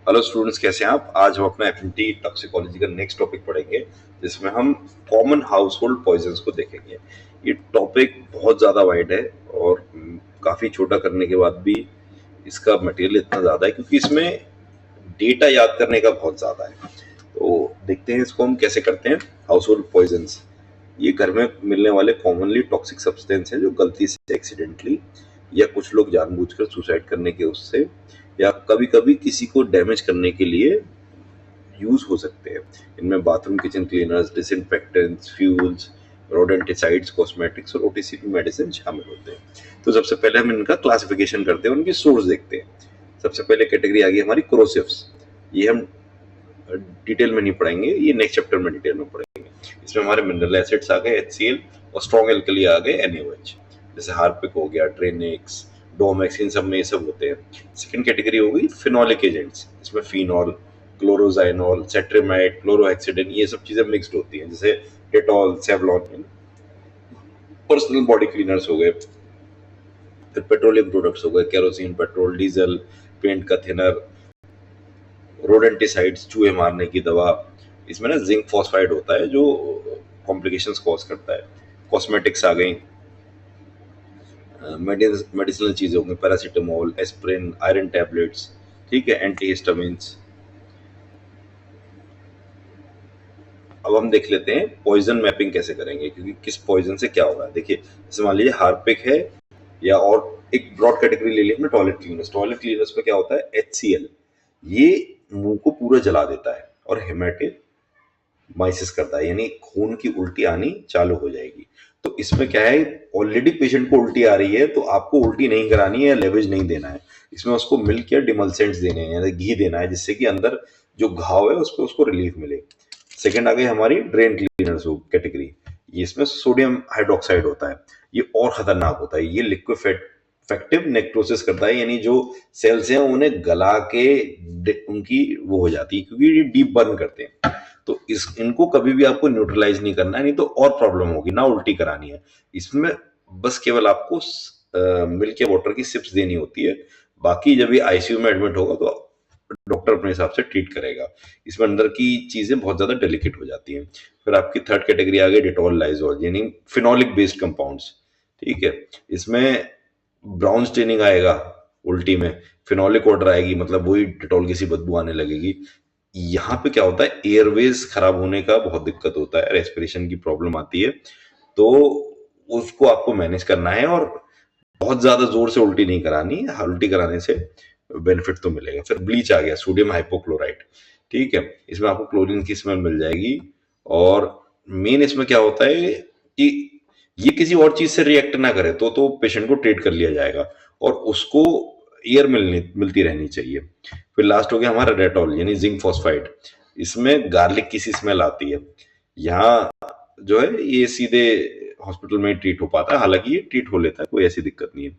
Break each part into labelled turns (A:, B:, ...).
A: Hello students, कैसे हैं आप? आज हम अपना एफएनटी टॉक्सिकोलॉजी का नेक्स्ट टॉपिक पढ़ेंगे, जिसमें हम कॉमन हाउस होल्ड पॉइजन्स को देखेंगे। ये टॉपिक बहुत ज़्यादा वाइड है और काफ़ी छोटा करने के बाद भी इसका मटेरियल इतना ज़्यादा है क्योंकि इसमें डेटा याद करने का बहुत ज़्यादा है। तो देखते हैं इसको हम कैसे करते हैं। हाउस होल्ड पॉइजन्स ये घर में मिलने वाले कॉमनली टॉक्सिक सब्सटेंस हैं जो गलती से, एक्सीडेंटली या कुछ लोग जानबूझकर सुसाइड करने के उससे या कभी कभी किसी को डैमेज करने के लिए यूज हो सकते हैं। इनमें bathroom kitchen cleaners, disinfectants, fuels, rodenticides, cosmetics और ओटीसी मेडिसिन शामिल होते हैं। तो सबसे पहले हम इनका क्लासिफिकेशन करते हैं, उनकी सोर्स देखते हैं। सबसे पहले कैटेगरी आ गई हमारी क्रोसिव्स। ये हम डिटेल में नहीं पढ़ेंगे, ये नेक्स्ट चैप्टर में डिटेल में पढ़ेंगे। इसमें हमारे मिनरल एसिड्स आ गए HCl और स्ट्रॉन्ग एल्कली आ गए NaOH, जैसे हार्पिक हो गया, ट्रेनेक्स, डोमेक्स, इन सब में ये सब होते हैं। सेकंड कैटेगरी हो गई फिनोलिक एजेंट्स। इसमें फिनॉल, क्लोरोजाइनॉल, सेट्रिमाइड, क्लोरोहेक्सिडिन, ये सब चीजें मिक्स्ड होती हैं, जैसे Dettol, Savlon. Personal body cleaners हो गए। फिर पेट्रोलियम प्रोडक्ट्स हो गए, केरोसिन, पेट्रोल, डीजल, पेंट का थिनर, रोडेंटिसाइड्स, चूहे मारने की दवा। इसमें ना जिंक फॉस्फाइड होता है जो कॉम्प्लिकेशंस कॉज करता है। कॉस्मेटिक्स आ गई, मेडिसिनल चीजें होंगी, पैरासीटामोल, एस्प्रिन, आयरन टैबलेट्स, ठीक है, एंटीहिस्टामिन्स। अब हम देख लेते हैं पॉइजन मैपिंग कैसे करेंगे, क्योंकि किस पॉइजन से क्या होगा। देखिए, जैसे मान लीजिए हार्पिक है, या और एक ब्रॉड कैटेगरी ले ली हमने, टॉयलेट क्लीनर्स। टॉयलेट क्लीनर्स में क्या होता है, HCl, ये मुंह को पूरा जला देता है और हेमेटोमाइसिस करता है, यानी खून की उल्टी आनी चालू हो जाएगी। तो इसमें क्या है, ऑलरेडी पेशेंट को उल्टी आ रही है तो आपको उल्टी नहीं करानी है या लेवेज नहीं देना है। इसमें उसको मिल्क या डिमल्सेंट्स देने हैं, यानी घी देना है, जिससे कि अंदर जो घाव है उस पर उसको रिलीफ मिले। सेकेंड आ गई हमारी ड्रेन क्लीनर्स कैटेगरी। इसमें सोडियम हाइड्रोक्साइड होता है, ये और खतरनाक होता है। ये लिक्विफेक्टिव नेक्रोसिस करता है, यानी जो सेल्स हैं उन्हें गला के उनकी वो हो जाती है, क्योंकि ये डीप बर्न करते हैं। तो इनको कभी भी आपको न्यूट्रलाइज नहीं करना है, नहीं तो और प्रॉब्लम होगी, ना उल्टी करानी है। इसमें बस केवल आपको मिल्क या वाटर की सिप्स देनी होती है। बाकी जब ये ICU में एडमिट होगा तो डॉक्टर अपने हिसाब से ट्रीट करेगा। इसमें अंदर की चीजें बहुत ज्यादा डेलिकेट हो जाती हैं। फिर आपकी थर्ड कैटेगरी आ गई डेटॉल, लाइजोल, यानी फिनोलिक बेस्ड कंपाउंड्स, ठीक है। इसमें ब्राउन स्टेनिंग आएगा उल्टी में, फिनोलिक ऑर्डर आएगी, मतलब वही डेटॉल की सी बदबू आने लगेगी। यहाँ पे क्या होता है, एयरवेज खराब होने का बहुत दिक्कत होता है, रेस्पिरेशन की प्रॉब्लम आती है, तो उसको आपको मैनेज करना है और बहुत ज्यादा जोर से उल्टी नहीं करानी। उल्टी कराने से बेनिफिट तो मिलेगा। फिर ब्लीच आ गया, सोडियम हाइपोक्लोराइड, ठीक है। इसमें आपको क्लोरीन की स्मेल मिल जाएगी। और मेन इसमें क्या होता है कि ये किसी और चीज से रिएक्ट ना करे तो पेशेंट को ट्रीट कर लिया जाएगा, और उसको एयर मिलती रहनी चाहिए। फिर लास्ट हो गया हमारा डेटॉल, यानी जिंक फॉस्फाइड। इसमें गार्लिक की सी स्मेल आती है। यहाँ जो है ये सीधे हॉस्पिटल में ट्रीट हो पाता है, हालांकि ये ट्रीट हो लेता है, कोई ऐसी दिक्कत नहीं है।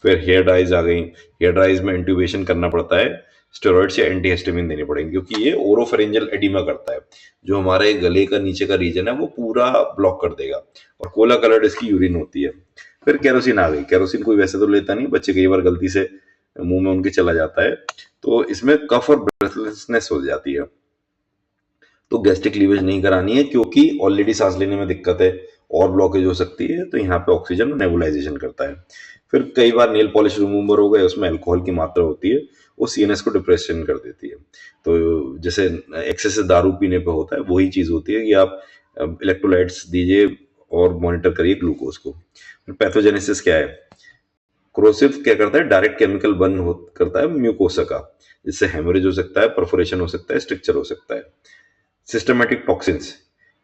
A: फिर हेयर ड्राइज आ गई। हेयर ड्राइज में इंट्यूबेशन करना पड़ता है, स्टेरॉइड्स या एंटीहिस्टामिन देने पड़ेंगे, क्योंकि ये ओरोफेरेंजियल एडिमा करता है। जो हमारे गले का नीचे का रीजन है वो पूरा ब्लॉक कर देगा, और कोला कलर्ड इसकी यूरिन होती है। फिर केरोसिन आ गई। केरोसिन कोई वैसे तो लेता नहीं, बच्चे कई बार गलती से मुंह में उनके चला जाता है, तो इसमें कफ और ब्रेथलेसनेस हो जाती है। तो गैस्ट्रिक लीवेज नहीं करानी है, क्योंकि ऑलरेडी सांस लेने में दिक्कत है और ब्लॉकेज हो सकती है, तो यहाँ पे ऑक्सीजन नेबुलाइजेशन करता है। फिर कई बार नेल पॉलिश रिमूवर हो गए, उसमें अल्कोहल की मात्रा होती है, वो CNS को डिप्रेशन कर देती है। तो जैसे एक्सेसिव दारू पीने पे होता है, वही चीज होती है कि आप इलेक्ट्रोलाइट्स दीजिए और मॉनिटर करिए ग्लूकोज को। पैथोजेनेसिस क्या है, क्रोसिव क्या करता है, डायरेक्ट केमिकल बर्न करता है म्यूकोसा का, जिससे हेमोरेज हो सकता है, परफोरेशन हो सकता है, स्ट्रक्चर हो सकता है। सिस्टमेटिक टॉक्सिन्स,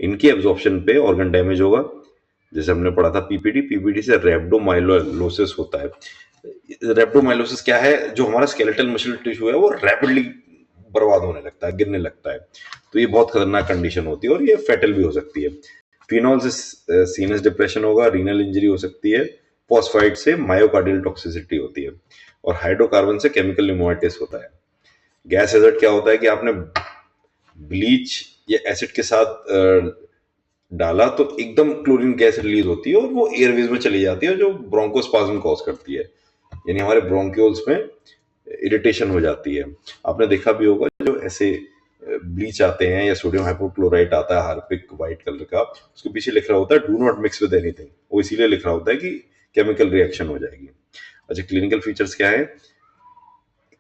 A: इनकी एब्जॉर्प्शन पे ऑर्गन डैमेज होगा, जैसे हमने पढ़ा था PPD से रेब्डोमाइलोसिस होता है। रेब्डोमाइलोसिस क्या है, जो हमारा स्केलेटल मसल टिश्यू है वो रैपिडली बर्बाद होने लगता है, गिरने लगता है। तो ये बहुत खतरनाक कंडीशन होती है और ये फेटल भी हो सकती है। फिनॉल से सीनस डिप्रेशन होगा, रीनल इंजरी हो सकती है, फॉस्फाइड से मायोकार्डियल टॉक्सिसिटी होती है, और हाइड्रोकार्बन से केमिकल न्यूमोनिटिस होता है। गैस हैजर्ड क्या होता है कि आपने ब्लीच या एसिड के साथ डाला तो एकदम क्लोरीन गैस रिलीज होती है और वो एयरवेज में चली जाती है, जो ब्रोंकोस्पाज्म कॉज करती है, यानी हमारे ब्रोंक्यूल्स में इरिटेशन हो जाती है। आपने देखा भी होगा जो ऐसे ब्लीच आते हैं या सोडियम हाइपोक्लोराइट आता है हार्पिक व्हाइट कलर का, उसके पीछे लिख रहा होता है do not mix with anything. वो इसीलिए लिख रहा होता है कि केमिकल रिएक्शन हो जाएगी। अच्छा, क्लिनिकल फीचर्स क्या है,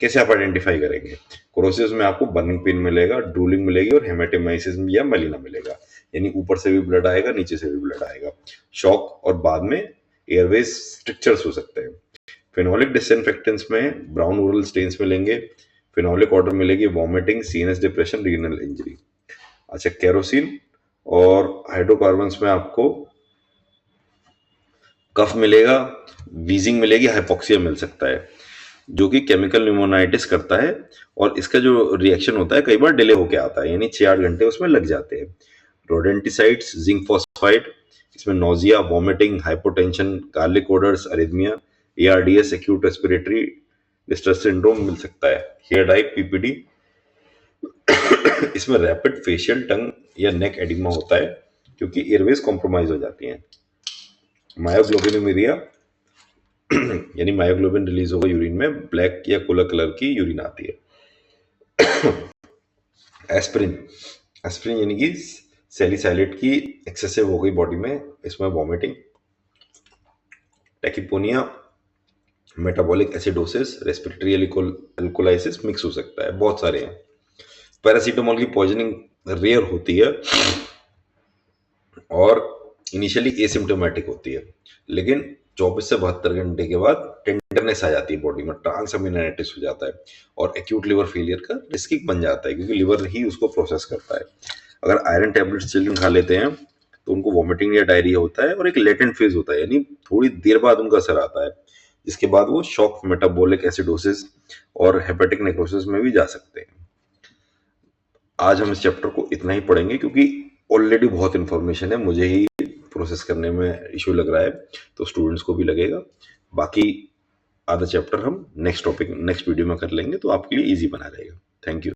A: कैसे आप आइडेंटिफाई करेंगे? कोरोसिस में आपको बर्निंग पेन मिलेगा, ड्रूलिंग मिलेगी और हेमेटोमाइसिस या मेलिना मिलेगा, यानी ऊपर से भी ब्लड आएगा, नीचे से भी ब्लड आएगा। शॉक और बाद में एयरवेज स्ट्रिक्चर्स हो सकते हैं। फिनोलिक डिसइंफेक्टेंट्स में ब्राउन ओरल स्टेन्स मिलेंगे, फिनोलिक ऑर्डर मिलेगी, vomiting, CNS depression, renal injury. अच्छा, केरोसिन और हाइड्रोकार्बन्स में आपको कफ मिलेगा, वीजिंग मिलेगी, हाइपोक्सिया मिल सकता है, जो कि केमिकल न्यूमोनाइटिस करता है। और इसका जो रिएक्शन होता है कई बार डिले होके आता है, यानी 6-8 घंटे उसमें लग जाते हैं। रोडेंटिसाइड्स, जिंक फॉस्फाइड, इसमें nausea, vomiting, hypotension, garlic odours, arrhythmia, ARDS, acute respiratory distress syndrome मिल सकता है। हेयर डाई, पीपीडी, इसमें रैपिड फेशियल, टंग या नेक एडिमा होता है क्योंकि एयरवेज कॉम्प्रोमाइज हो जाती हैं। मायोग्लोबिनूरिया, यानी मायोग्लोबिन रिलीज होगा यूरिन में, ब्लैक या कोला कलर की यूरिन आती है। एस्पिरिन, एस्पिरिन यानी कि सैलिसाइलेट की एक्सेसिव हो गई बॉडी में, इसमें vomiting, tachypnoea, metabolic acidosis, respiratory alkalosis mix हो सकता है, बहुत सारे हैं। पैरासीटामोल की पॉइजनिंग रेयर होती है और इनिशियली एसिम्टोमेटिक होती है, लेकिन 24 से 72 घंटे के बाद टेंडरनेस आ जाती है बॉडी में, ट्रांसअमीनाइटिस हो जाता है और एक्यूट लिवर फेलियर का रिस्क बन जाता है क्योंकि लिवर ही उसको प्रोसेस करता है। अगर आयरन टेबलेट्स चिल्ड्रन खा लेते हैं तो उनको वॉमिटिंग या डायरिया होता है और एक लेटेंट फेज होता है, यानी थोड़ी देर बाद उनका असर आता है, जिसके बाद वो शॉक, मेटाबॉलिक एसिडोसिस और हेपेटिक नेक्रोसिस में भी जा सकते हैं। आज हम इस चैप्टर को इतना ही पढ़ेंगे क्योंकि ऑलरेडी बहुत इंफॉर्मेशन है, मुझे ही प्रोसेस करने में इश्यू लग रहा है, तो स्टूडेंट्स को भी लगेगा। बाकी आधा चैप्टर हम नेक्स्ट वीडियो में कर लेंगे, तो आपके लिए इजी बना रहेगा। Thank you.